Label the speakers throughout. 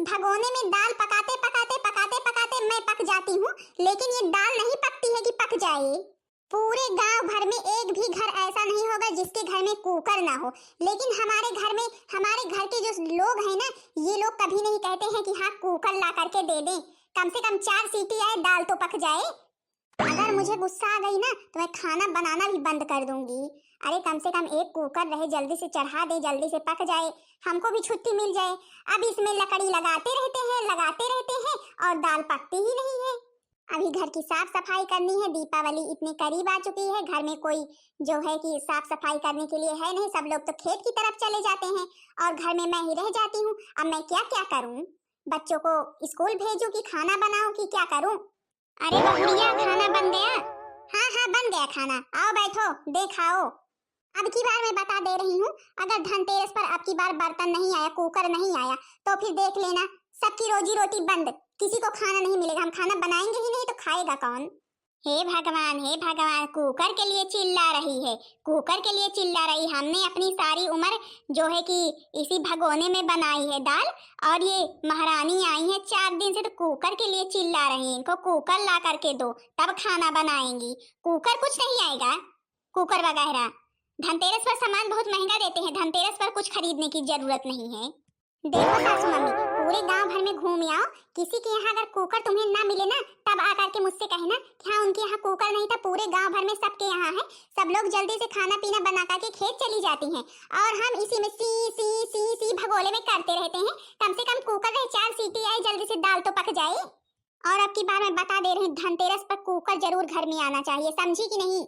Speaker 1: भगोने में दाल पकाते पकाते पकाते पकाते मैं पक जाती हूँ, लेकिन ये दाल नहीं पकती है कि पक जाए। पूरे गांव भर में एक भी घर ऐसा नहीं होगा जिसके घर में कुकर ना हो, लेकिन हमारे घर में, हमारे घर के जो लोग हैं ना, ये लोग कभी नहीं कहते हैं कि हाँ कुकर ला करके दे दें। कम से कम 4 सीटी आए, दाल तो पक जाए। अगर मुझे गुस्सा आ गई ना तो मैं खाना बनाना भी बंद कर दूंगी। अरे कम से कम एक कुकर रहे, जल्दी से चढ़ा दे, जल्दी से पक जाए, हमको भी छुट्टी मिल जाए। अब इसमें लकड़ी लगाते रहते हैं और दाल पकती ही नहीं है। अभी घर की साफ सफाई करनी है, दीपावली इतनी करीब आ चुकी है, घर में कोई जो है कि साफ सफाई करने के लिए है नहीं, सब लोग तो खेत की तरफ चले जाते हैं और घर में मैं ही रह जाती हूँ। अब मैं क्या क्या करूँ? बच्चों को स्कूल भेजूं कि खाना बनाऊं कि क्या करूं? अरे बहुरिया, खाना बन गया? हाँ हाँ बन गया खाना, आओ बैठो, देखाओ। अब की बार मैं बता दे रही हूँ, अगर धनतेरस पर अब की बार बर्तन नहीं आया, कुकर नहीं आया, तो फिर देख लेना सबकी रोजी रोटी बंद, किसी को खाना नहीं मिलेगा। हम खाना बनाएंगे ही नहीं तो खाएगा कौन? हे भगवान, हे भगवान, कुकर के लिए चिल्ला रही है, कुकर के लिए चिल्ला रही। हमने अपनी सारी उम्र जो है कि इसी भगोने में बनाई है दाल, और ये महारानी आई है 4 दिन से तो कुकर के लिए चिल्ला रही है। इनको कुकर ला करके दो तब खाना बनाएंगी। कुकर कुछ नहीं आएगा, कुकर वगैरह। धनतेरस पर सामान बहुत महंगा देते हैं, धनतेरस पर कुछ खरीदने की जरूरत नहीं है। देखो सासू मम्मी, पूरे गांव भर में घूम आओ, किसी के यहाँ अगर कुकर तुम्हें ना मिले ना, तब आकर के मुझसे कहना कि हाँ उनके यहाँ कुकर नहीं था। पूरे गांव भर में सबके यहाँ है, सब लोग जल्दी से खाना पीना बना करके खेत चली जाती हैं और हम इसी में सी सी सी सी भगोले में करते रहते हैं। कम से कम कुकर रहे, 4 सीटी आए, जल्दी से दाल तो पक जाए। और अब की बार मैं बता दे रही हूँ, धनतेरस पर कुकर जरूर घर में आना चाहिए, समझी कि नहीं?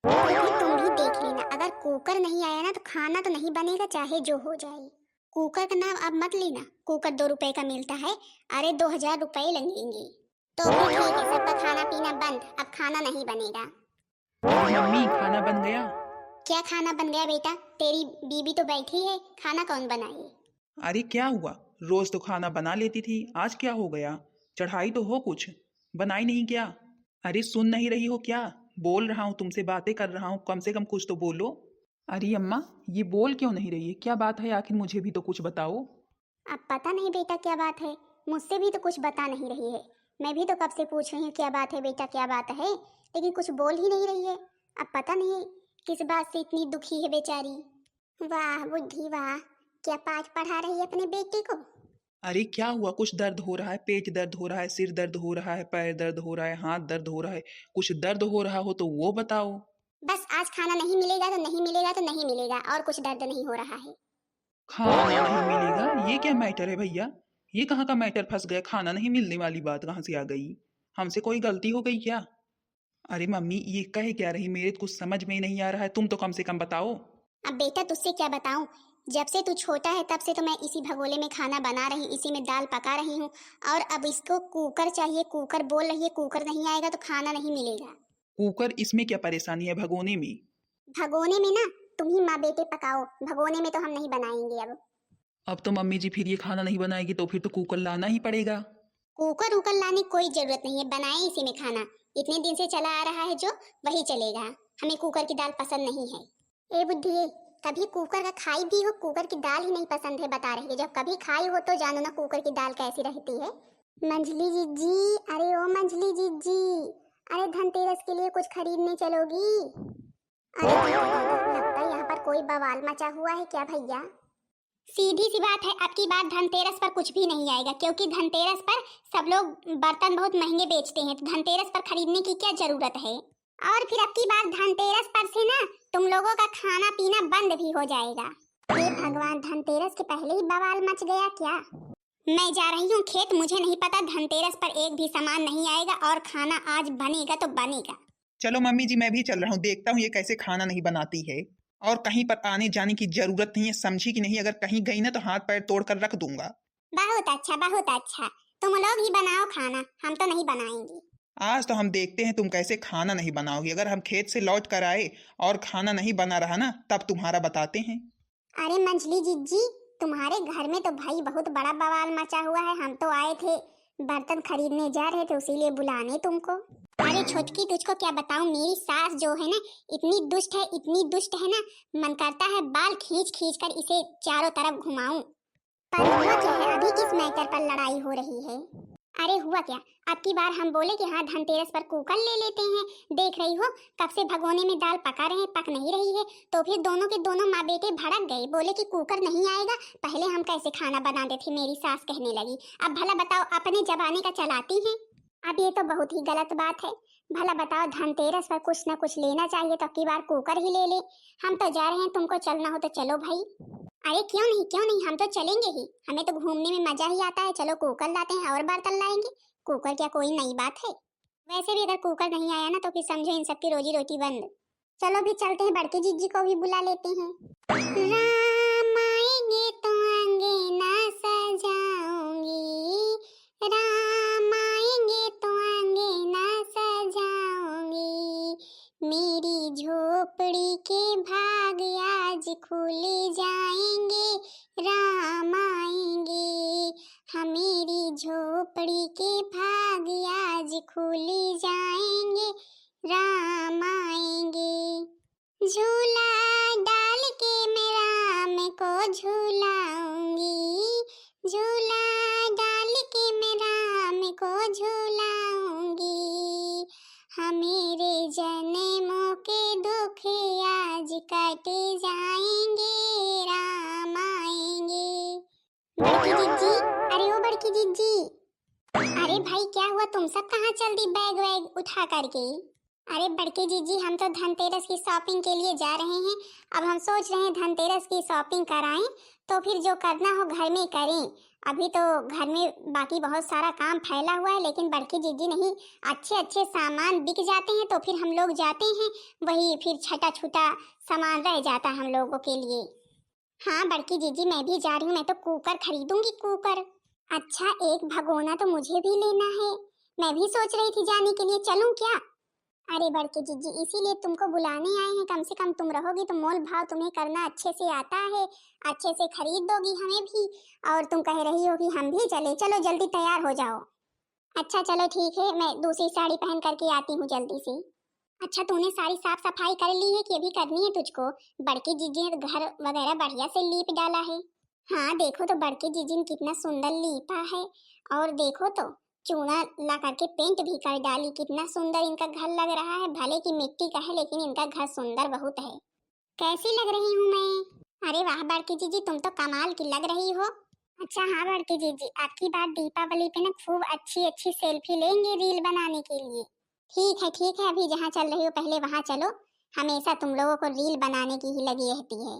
Speaker 1: तुम भी देख लेना, अगर कुकर नहीं आया ना तो खाना तो नहीं बनेगा, चाहे जो हो जाए। कुकर का नाम अब मत लेना, कुकर 2 रुपए का मिलता है, अरे 2000 रुपए लगेंगे। तो फिर ठीक है, सबका खाना पीना बंद, अब खाना नहीं बनेगा।
Speaker 2: मम्मी खाना बन गया?
Speaker 1: क्या खाना बन गया बेटा? तेरी बीबी तो बैठी है, खाना कौन बनाए?
Speaker 2: अरे क्या हुआ, रोज तो खाना बना लेती थी, आज क्या हो गया? चढ़ाई तो हो, कुछ बनाई नहीं क्या? अरे सुन नहीं रही हो क्या? बोल रहा हूँ, तुमसे बातें कर रहा हूँ, कम से कम कुछ तो बोलो। अरे अम्मा, ये बोल क्यों नहीं रही है? क्या बात है आखिर, मुझे भी तो कुछ बताओ।
Speaker 1: अब पता नहीं बेटा क्या बात है, मुझसे भी तो कुछ बता नहीं रही है। मैं भी तो कब से पूछ रही हूँ क्या बात है बेटा, क्या बात है, लेकिन कुछ बोल ही नहीं रही है। अब पता नहीं किस बात से इतनी दुखी है बेचारी। वाह बुद्धि वाह, क्या पाठ पढ़ा रही है अपने बेटे को?
Speaker 2: अरे क्या हुआ, कुछ दर्द हो रहा है? पेट दर्द हो रहा है, सिर दर्द हो रहा है, पैर दर्द हो रहा है, हाथ दर्द हो रहा है? कुछ दर्द हो रहा हो तो वो बताओ।
Speaker 1: बस आज खाना नहीं मिलेगा तो नहीं मिलेगा तो नहीं मिलेगा, और कुछ दर्द नहीं हो रहा है।
Speaker 2: खाना नहीं मिलेगा, ये क्या मैटर है भैया? ये कहाँ का मैटर फंस गया? खाना नहीं मिलने वाली बात कहाँ से आ गई? हमसे कोई गलती हो गई क्या? अरे मम्मी ये कहे क्या रही, मेरे तो कुछ समझ में ही नहीं आ रहा है, तुम तो कम से कम बताओ।
Speaker 1: अब बेटा तुझसे क्या बताऊं, जब से तू छोटा है तब से तो मैं इसी भगोले में खाना बना रही, इसी में दाल पका रही हूँ, और अब इसको कुकर चाहिए। कुकर बोल रही है, कुकर नहीं आएगा तो खाना नहीं मिलेगा।
Speaker 2: कुकर, इसमें क्या परेशानी है भगोने में?
Speaker 1: भगोने में ना तुम ही माँ बेटे पकाओ, भगोने में तो हम नहीं बनाएंगे।
Speaker 2: अब तो मम्मी जी फिर ये खाना नहीं बनाएगी तो फिर तो कुकर लाना ही पड़ेगा।
Speaker 1: कुकर उकर लाने की कोई जरूरत नहीं है, बनाए इसी में खाना। इतने दिन से चला आ रहा है जो, वही चलेगा। हमें कुकर की दाल पसंद नहीं है। ए बुद्धि, कभी कुकर का खाई भी हो, कुकर की दाल ही नहीं पसंद है, बता रही है। जब कभी खाई हो तो जानो ना कुकर की दाल कैसी रहती है। मंजली जीजी, अरे ओ मंजली जीजी, अरे धनतेरस के लिए कुछ खरीदने चलोगी? अरे लगता है यहाँ पर कोई बवाल मचा हुआ है क्या भैया? सीधी सी बात है, अब की बार धनतेरस पर कुछ भी नहीं आएगा, क्योंकि धनतेरस पर सब लोग बर्तन बहुत महंगे बेचते हैं, तो धनतेरस पर खरीदने की क्या जरूरत है। और फिर अब की बार धनतेरस पर से ना तुम लोगों का खाना पीना बंद भी हो जाएगा। हे भगवान, धनतेरस के पहले ही बवाल मच गया क्या? मैं जा रही हूँ खेत, मुझे नहीं पता, धनतेरस पर एक भी सामान नहीं आएगा और खाना आज बनेगा तो बनेगा।
Speaker 2: चलो मम्मी जी मैं भी चल रहा हूँ, देखता हूँ ये कैसे खाना नहीं बनाती है। और कहीं पर आने जाने की जरूरत नहीं है, समझी कि नहीं? अगर कहीं गई ना तो हाथ पैर तोड़ कर रख दूंगा।
Speaker 1: बहुत अच्छा बहुत अच्छा, तुम लोग ही बनाओ खाना, हम तो नहीं बनाएंगे।
Speaker 2: आज तो हम देखते हैं तुम कैसे खाना नहीं बनाओगी। अगर हम खेत से लौट कर आए और खाना नहीं बना रहा ना, तब तुम्हारा बताते हैं।
Speaker 1: अरे मंजली जीजी, तुम्हारे घर में तो भाई बहुत बड़ा बवाल मचा हुआ है। हम तो आए थे बर्तन खरीदने जा रहे थे, उसीलिए बुलाने तुमको। अरे छोटकी, तुझको क्या बताऊं, मेरी सास जो है ना इतनी दुष्ट है, इतनी दुष्ट है ना, मन करता है बाल खींच खींच कर इसे चारों तरफ घुमाऊं। पर हुआ क्या है, अभी किस मैं मैटर पर लड़ाई हो रही है। अरे हुआ क्या, अब की बार हम बोले कि हाँ धनतेरस पर कुकर ले लेते हैं। देख रही हो कब से भगोने में दाल पका रहे हैं, पक नहीं रही है। तो फिर दोनों के दोनों माँ बेटे भड़क गए, बोले कि कुकर नहीं आएगा। पहले हम कैसे खाना बनाते थे, मेरी सास कहने लगी। अब भला बताओ अपने जमाने का चलाती हैं। अब ये तो बहुत ही गलत बात है। भला बताओ धनतेरस पर कुछ ना कुछ लेना चाहिए तो अब की बार कुकर ही ले ले। हम तो जा रहे हैं, तुमको चलना हो तो चलो भाई। अरे क्यों नहीं, हम तो चलेंगे ही। हमें तो घूमने में मजा ही आता है। चलो कुकर लाते हैं और बर्तन लाएंगे। कुकर क्या कोई नई बात है। वैसे भी अगर कुकर नहीं आया ना तो फिर समझो इन सबकी रोजी रोटी बंद। चलो भी चलते हैं, बड़की जीजी को भी बुला लेते हैं। राम आएंगे तो अंगना सजाऊंगी, राम आएंगे तो अंगना सजाऊंगी, मेरी झोपड़ी के भाग आज खुल जाएंगे, राम आएंगे, हाँ मेरी झोपड़ी के भाग आज खुल जाएंगे, राम आएंगे। झूला डाल के मैं राम को झूलाऊंगी, झूला डाल के मैं राम को झूलाऊंगी, हाँ मेरे जन्मों के दुख आज कट जाएंगे, राम आएंगे। बड़की जीजी, अरे ओ बड़की जीजी, अरे भाई क्या हुआ, तुम सब कहाँ चल दी बैग वैग उठा करके? अरे बड़की जीजी हम तो धनतेरस की शॉपिंग के लिए जा रहे हैं। अब हम सोच रहे हैं धनतेरस की शॉपिंग कराएं तो फिर जो करना हो घर में करें। अभी तो घर में बाकी बहुत सारा काम फैला हुआ है, लेकिन बड़की जीजी नहीं, अच्छे अच्छे सामान बिक जाते हैं तो फिर हम लोग जाते हैं, वही फिर छटा छुटा सामान रह जाता हम लोगों के लिए। हाँ बड़की जीजी मैं भी जा रही हूँ, मैं तो कुकर खरीदूंगी कुकर। अच्छा एक भगोना तो मुझे भी लेना है, मैं भी सोच रही थी जाने के लिए, चलूं क्या? अरे बड़की जीजी इसीलिए तुमको बुलाने आए हैं, कम से कम तुम रहोगी तो मोल भाव तुम्हें करना अच्छे से आता है, अच्छे से खरीद दोगी हमें भी। और तुम कह रही हो कि हम भी चले, चलो जल्दी तैयार हो जाओ। अच्छा चलो ठीक है, मैं दूसरी साड़ी पहन करके आती हूँ जल्दी से। अच्छा तूने सारी साफ सफाई कर ली है कि अभी करनी है तुझको? बड़की जीजी ने घर वगैरह बढ़िया से लीप डाला है। हाँ देखो तो बड़की जीजी ने कितना सुंदर लीपा है, और देखो तो चूना ला करके पेंट भी कर डाली, कितना सुंदर इनका घर लग रहा है। भले की मिट्टी का है लेकिन इनका घर सुंदर बहुत है। कैसी लग रही हूँ मैं? अरे वाह बड़की जीजी तुम तो कमाल की लग रही हो। अच्छा हाँ बड़की जीजी आपकी बात दीपावली पे ना खूब अच्छी अच्छी सेल्फी लेंगे रील बनाने के लिए। ठीक है अभी जहाँ चल रही हो पहले वहाँ चलो, हमेशा तुम लोगों को रील बनाने की ही लगी रहती है।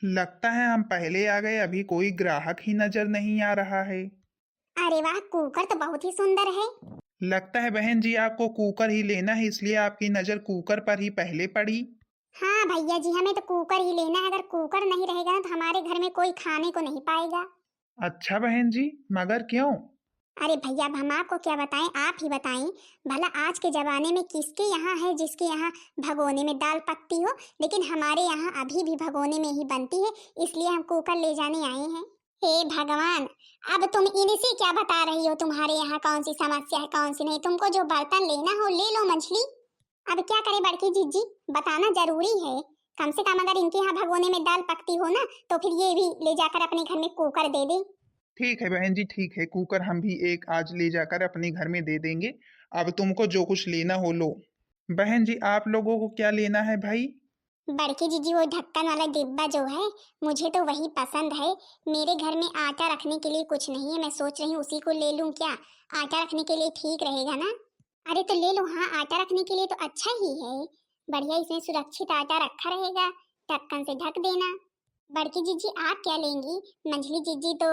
Speaker 2: लगता है हम पहले आ गए, अभी कोई ग्राहक ही नजर नहीं आ रहा है।
Speaker 1: अरे वाह कुकर तो बहुत ही सुंदर है।
Speaker 2: लगता है बहन जी आपको कुकर ही लेना है, इसलिए आपकी नजर कुकर पर ही पहले पड़ी।
Speaker 1: हाँ भैया जी हमें तो कुकर ही लेना है, अगर कुकर नहीं रहेगा ना तो हमारे घर में कोई खाने को नहीं पाएगा।
Speaker 2: अच्छा बहन जी, मगर क्यों?
Speaker 1: अरे भैया अब हम आपको क्या बताएं, आप ही बताएं। भला आज के जमाने में किसके यहाँ है जिसके यहाँ भगोने में दाल पकती हो, लेकिन हमारे यहाँ अभी भी भगोने में ही बनती है, इसलिए हम कुकर ले जाने आए हैं। हे भगवान, अब तुम इनसे क्या बता रही हो? तुम्हारे यहाँ कौन सी समस्या है कौन सी नहीं? तुमको जो बर्तन लेना हो ले लो मछली। अब क्या करे बड़की जीजी, बताना जरूरी है। कम से कम अगर इनके यहाँ भगोने में दाल पकती हो ना तो फिर ये भी ले जाकर अपने घर में कुकर दे दे।
Speaker 2: ठीक है बहन जी ठीक है, कुकर हम भी एक आज ले जाकर अपने घर में दे देंगे। अब तुमको जो कुछ लेना हो लो। बहन जी आप लोगों को क्या लेना है भाई?
Speaker 1: बड़की जीजी वो ढक्कन वाला डिब्बा जो है मुझे तो वही पसंद है। मेरे घर में आटा रखने के लिए कुछ नहीं है, मैं सोच रही हूँ उसी को ले लूँ क्या? आटा रखने के लिए ठीक रहेगा ना? अरे तो ले लो, हाँ आटा रखने के लिए तो अच्छा ही है, बढ़िया इसमें सुरक्षित आटा रखा रहेगा, ढक्कन से ढक देना। बड़की जीजी आप क्या लेंगी? मंझली जीजी तो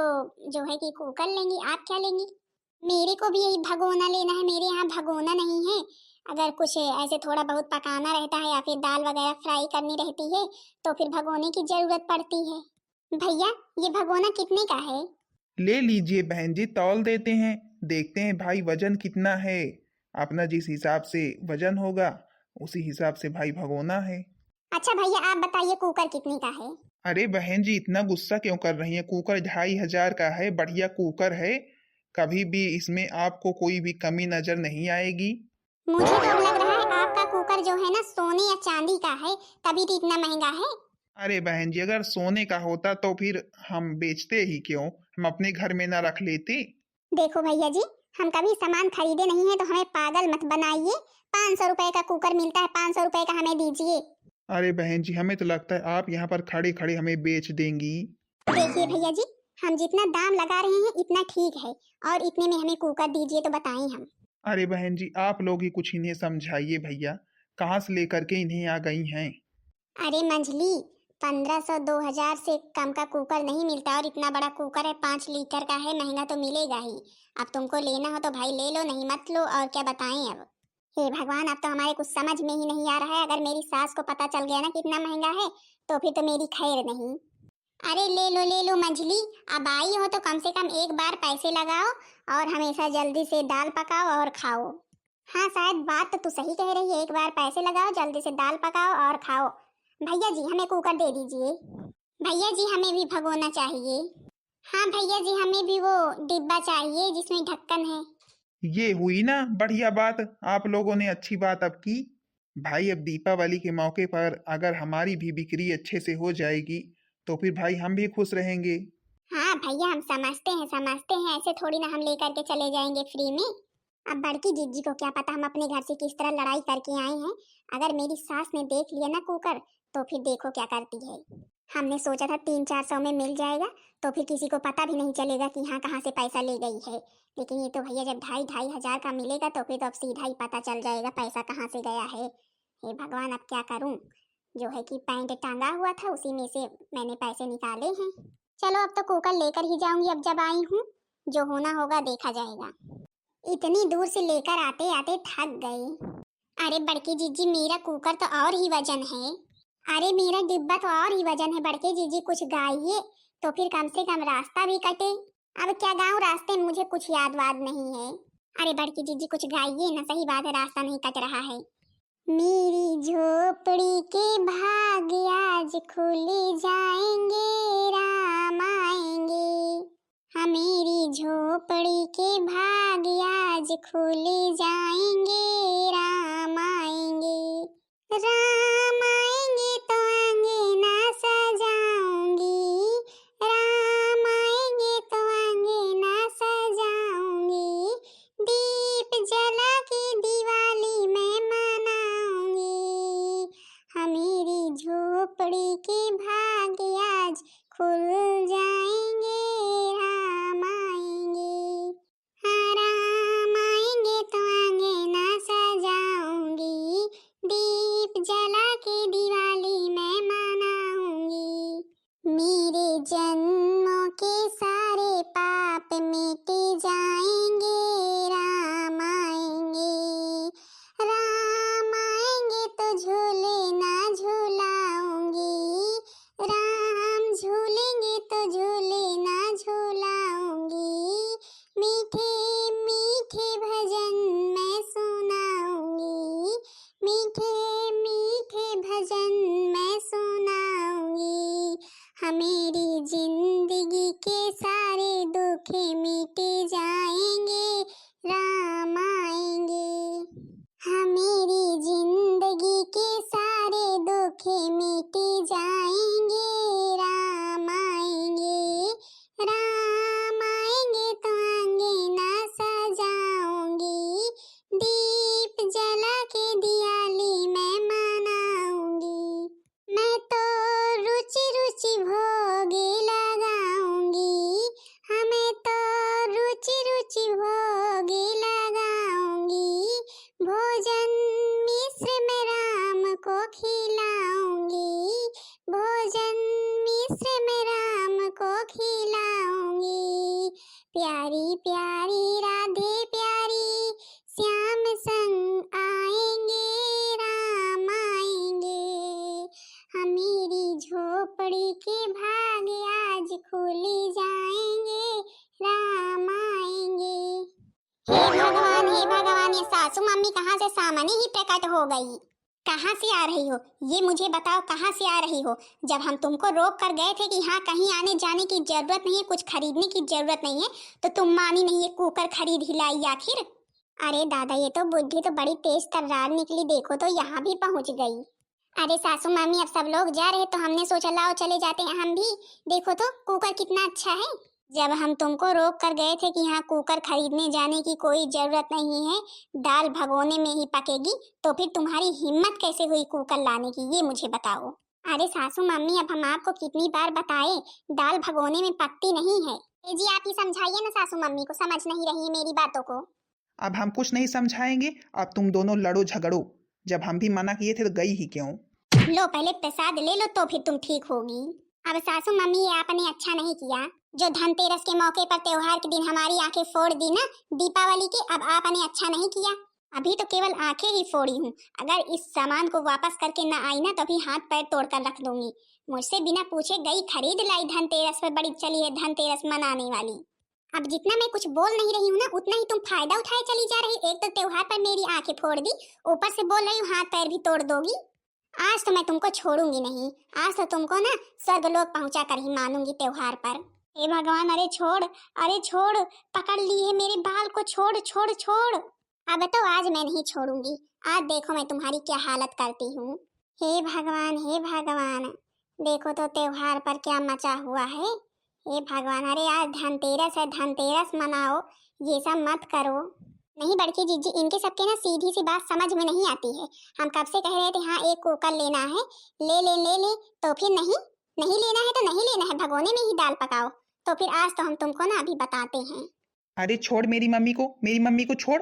Speaker 1: जो है कि कुकर लेंगी, आप क्या लेंगी? मेरे को भी यही भगोना लेना है, मेरे यहाँ भगोना नहीं है। अगर कुछ ऐसे थोड़ा बहुत पकाना रहता है या फिर दाल वगैरह फ्राई करनी रहती है तो फिर भगोने की जरूरत पड़ती है। भैया ये भगोना कितने का है?
Speaker 2: ले लीजिए बहन जी, तौल देते हैं, देखते हैं भाई वजन कितना है। अपना जिस हिसाब से वजन होगा उसी हिसाब से भाई भगोना है।
Speaker 1: अच्छा भैया आप बताइए कुकर कितने का है?
Speaker 2: अरे बहन जी इतना गुस्सा क्यों कर रही हैं? कुकर 2500 का है, बढ़िया कुकर है, कभी भी इसमें आपको कोई भी कमी नजर नहीं आएगी।
Speaker 1: मुझे तो लग रहा है आपका कुकर जो है ना सोने या चांदी का है, तभी तो इतना महंगा है।
Speaker 3: अरे बहन जी, अगर सोने का होता तो फिर हम बेचते ही क्यों, हम अपने घर में ना रख लेते।
Speaker 1: देखो भैया जी, हम कभी सामान खरीदे नहीं है तो हमें पागल मत बनाइए। 500 रुपए का कुकर मिलता है, 500 रुपए का हमें दीजिए।
Speaker 3: अरे बहन जी, हमें तो लगता है आप यहाँ पर खड़े खड़े हमें बेच देंगी।
Speaker 1: देखिए भैया जी, हम जितना दाम लगा रहे हैं इतना ठीक है, और इतने में हमें कुकर दीजिए तो बताएं हम।
Speaker 3: अरे बहन जी, आप लोग ही कुछ इन्हें समझाइए भैया, कहाँ से लेकर के इन्हें आ गई हैं।
Speaker 1: अरे मंझली, 1500 2000 से कम का कुकर नहीं मिलता, और इतना बड़ा कुकर है, 5 लीटर का है, महंगा तो मिलेगा ही। अब तुमको लेना हो तो भाई ले लो, नहीं मत लो, और क्या बताएं अब। हे भगवान, अब तो हमारे कुछ समझ में ही नहीं आ रहा है। अगर मेरी सास को पता चल गया ना कितना महंगा है तो फिर तो मेरी खैर नहीं। अरे ले लो मंझली, अब आई हो तो कम से कम एक बार पैसे लगाओ, और हमेशा जल्दी से दाल पकाओ और खाओ। हाँ, शायद बात तो तू सही कह रही है, एक बार पैसे लगाओ, जल्दी से दाल पकाओ और खाओ। भैया जी हमें कुकर दे दीजिए। भैया जी हमें भी भगोना चाहिए। हाँ भैया जी, हमें भी वो डिब्बा चाहिए जिसमें ढक्कन है।
Speaker 3: ये हुई ना बढ़िया बात, आप लोगों ने अच्छी बात अब की। भाई अब दीपावली के मौके पर अगर हमारी भी बिक्री अच्छे से हो जाएगी तो फिर भाई हम भी खुश रहेंगे।
Speaker 1: हाँ भैया, हम समझते हैं, ऐसे थोड़ी ना हम लेकर के चले जाएंगे फ्री में। अब बड़की जीजी को क्या पता हम अपने घर से किस तरह लड़ाई करके आए हैं। अगर मेरी सास ने देख लिया ना कुकर तो फिर देखो क्या करती है। हमने सोचा था 300-400 में मिल जाएगा, तो फिर किसी को पता भी नहीं चलेगा कि हाँ कहाँ से पैसा ले गई है। लेकिन ये तो भैया जब 2,500 का मिलेगा तो फिर तो अब सीधा ही पता चल जाएगा पैसा कहाँ से गया है। हे भगवान, अब क्या करूँ। जो है कि पैंट टांगा हुआ था उसी में से मैंने पैसे निकाले हैं। चलो अब तो कुकर लेकर ही जाऊंगी, अब जब आई हूँ जो होना होगा देखा जाएगा। इतनी दूर से लेकर आते आते थक गई। अरे बड़की जीजी, मेरा कुकर तो और ही वजन है। अरे मेरा डिब्बा तो और ही वजन है। बड़के जीजी कुछ गाइए तो फिर कम से कम रास्ता भी कटे। अब क्या गाऊं, रास्ते में मुझे कुछ याद वाद नहीं है। अरे बड़की जीजी कुछ गाइए ना, सही बात है रास्ता नहीं कट रहा है। मेरी झोपड़ी के भाग आज खुल जाएंगे, राम आएंगे। हाँ मेरी झोपड़ी के भाग आज खुल जाएंगे, राम आएंगे। राम आएंगे तो अंगना सजाऊंगी, राम आएंगे तो अंगना सजाऊंगी। दीप जला के दिवाली मैं मनाऊंगी। हाँ मेरी झोपड़ी के भाग आज खुल जाएंगे, राम आएंगे। हाँ राम आएंगे तो अंगना सजाऊंगी, दीप जला के दिवाली मैं मनाऊंगी। मेरे जन्मों के सारे पाप मिट जाएंगे, राम आएंगे। राम आएंगे तो झूले ना झूलाऊंगी, राम झूलेंगे तो झूले ना झूलाऊंगी। मीठे मीठे भजन मैं सुनाऊंगी, मीठे मीठे भजन मैं सुनाऊंगी। हाँ मेरी जिंदगी के सारे दुख मिट जाएंगे, राम आएंगे। हाँ मेरी जिंदगी के सारे दुख मिट जाएंगे, राम आएंगे। राम आएंगे तो अंगना सजाऊंगी, दीप जला के दिवाली मैं मनाऊंगी। मैं तो रुचि रुचि भोग लगाऊंगी, हमें तो रुचि रुचि भोग लगाऊंगी। भोजन मिश्र में राम को खिलाऊंगी, भोजन मिश्र में राम को खिलाऊंगी। प्यारी प्यारी राधे प्यारी श्याम संग आएंगे, राम आएंगे। हाँ मेरी झोपड़ी के भाग आज खुल जाएंगे, राम आएंगे। हे भगवान, ये सासू मम्मी कहाँ से सामने ही प्रकट हो गई। कहाँ से आ रही हो ये मुझे बताओ, कहाँ से आ रही हो। जब हम तुमको रोक कर गए थे कि हाँ कहीं आने जाने की जरूरत नहीं है, कुछ खरीदने की जरूरत नहीं है, तो तुम मानी नहीं, ये कुकर खरीद ही लाई आखिर। अरे दादा, ये तो बुद्धि तो बड़ी तेज तर्रार निकली, देखो तो यहाँ भी पहुँच गई। अरे सासू मामी अब सब लोग जा रहे तो हमने सोचा लाओ चले जाते हैं हम भी। देखो तो कुकर कितना अच्छा है। जब हम तुमको रोक कर गए थे कि यहाँ कुकर खरीदने जाने की कोई जरूरत नहीं है, दाल भगोने में ही पकेगी, तो फिर तुम्हारी हिम्मत कैसे हुई कुकर लाने की, ये मुझे बताओ। अरे सासू मम्मी अब हम आपको कितनी बार बताए, दाल भगोने में पकती नहीं है। जी आप ही समझाइए ना सासू मम्मी को, समझ नहीं रही है मेरी बातों को।
Speaker 3: अब हम कुछ नहीं समझाएंगे, अब तुम दोनों लड़ो झगड़ो। जब हम भी मना किए थे तो गई ही क्यों?
Speaker 1: लो पहले प्रसाद ले लो तो फिर तुम ठीक होगी। अब सासू मम्मी ये आपने अच्छा नहीं किया, जो धनतेरस के मौके पर त्योहार के दिन हमारी आंखें फोड़ दी ना दीपावली के, अब आपने अच्छा नहीं किया। अभी तो केवल आंखें ही फोड़ी हूँ, अगर इस सामान को वापस करके ना आई ना तो अभी हाथ पैर तोड़ कर रख दूंगी। मुझसे बिना पूछे गई खरीद लाई, धनतेरस पर बड़ी चली है धनतेरस मनाने वाली। अब जितना मैं कुछ बोल नहीं रही हूँ ना उतना ही तुम फायदा उठाए चली जा रही। एक तो त्योहार पर मेरी आंखें फोड़ दी, ऊपर से बोल रही हूँ हाथ पैर भी तोड़ दोगी। आज तो मैं तुमको छोड़ूंगी नहीं, आज तो तुमको ना स्वर्गलोक पहुंचा कर ही मानूंगी त्योहार पर। हे भगवान, अरे छोड़, पकड़ ली है मेरे बाल को, छोड़ छोड़ छोड़। अब तो आज मैं नहीं छोड़ूंगी, आज देखो मैं तुम्हारी क्या हालत करती हूँ। हे भगवान, देखो तो त्योहार पर क्या मचा हुआ है। हे भगवान, अरे आज धनतेरस है, धनतेरस मनाओ, ये सब मत करो। नहीं बड़की जीजी, इनके सबके ना सीधी सी बात समझ में नहीं आती है। हम कब से कह रहे थे हाँ एक कुकर लेना है, ले तो फिर नहीं लेना है तो नहीं लेना है, भगोने में ही दाल पकाओ। तो फिर आज तो हम तुमको ना अभी बताते हैं।
Speaker 3: अरे छोड़ मेरी मम्मी को छोड़।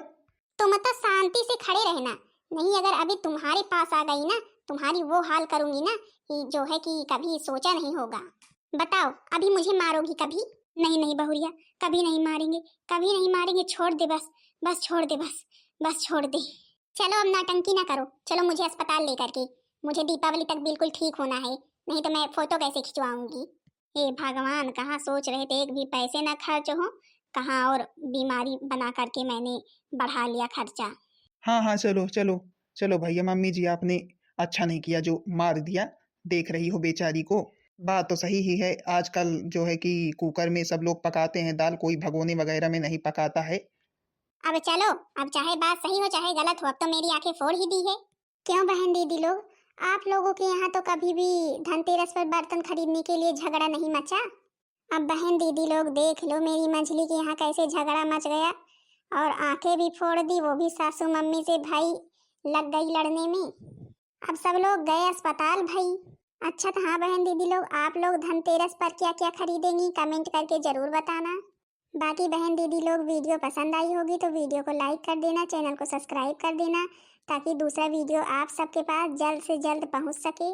Speaker 1: तुम तो शांति से खड़े रहना, नहीं अगर अभी तुम्हारे पास आ गई ना तुम्हारी वो हाल करूंगी ना कि जो है कि कभी सोचा नहीं होगा। बताओ अभी मुझे मारोगी कभी? नहीं बहुरिया, कभी नहीं मारेंगे, छोड़ दे बस छोड़ दे, बस छोड़ दे। चलो अब नाटंकी ना करो, चलो मुझे अस्पताल लेकर के, मुझे दीपावली तक बिल्कुल ठीक होना है, नहीं तो मैं फोटो कैसे खिंचवाऊंगी। हे भगवान, कहाँ सोच रहे थे एक भी पैसे ना खर्च हो, कहाँ और बीमारी बना करके मैंने बढ़ा लिया खर्चा।
Speaker 3: हाँ चलो भैया मम्मी जी, आपने अच्छा नहीं किया जो मार दिया। देख रही हो बेचारी को। बात तो सही ही है, आजकल जो है कि कुकर में सब लोग पकाते हैं दाल, कोई भगोने वगैरह में नहीं पकाता है।
Speaker 1: अब चलो, अब चाहे बात सही हो चाहे गलत हो, अब तो मेरी आंखें फोड़ ही दी है। क्यों बहन दीदी लोग, आप लोगों के यहाँ तो कभी भी धनतेरस पर बर्तन खरीदने के लिए झगड़ा नहीं मचा? अब बहन दीदी लोग देख लो मेरी मंझली के यहाँ कैसे झगड़ा मच गया, और आंखें भी फोड़ दी, वो भी सासू मम्मी से भाई लग गई लड़ने में। अब सब लोग गए अस्पताल भाई। अच्छा तो हाँ बहन दीदी लोग, आप लोग धनतेरस पर क्या क्या खरीदेंगी कमेंट करके जरूर बताना। बाकी बहन दीदी लोग वीडियो पसंद आई होगी तो वीडियो को लाइक कर देना, चैनल को सब्सक्राइब कर देना, ताकि दूसरा वीडियो आप सबके पास जल्द से जल्द पहुंच सके।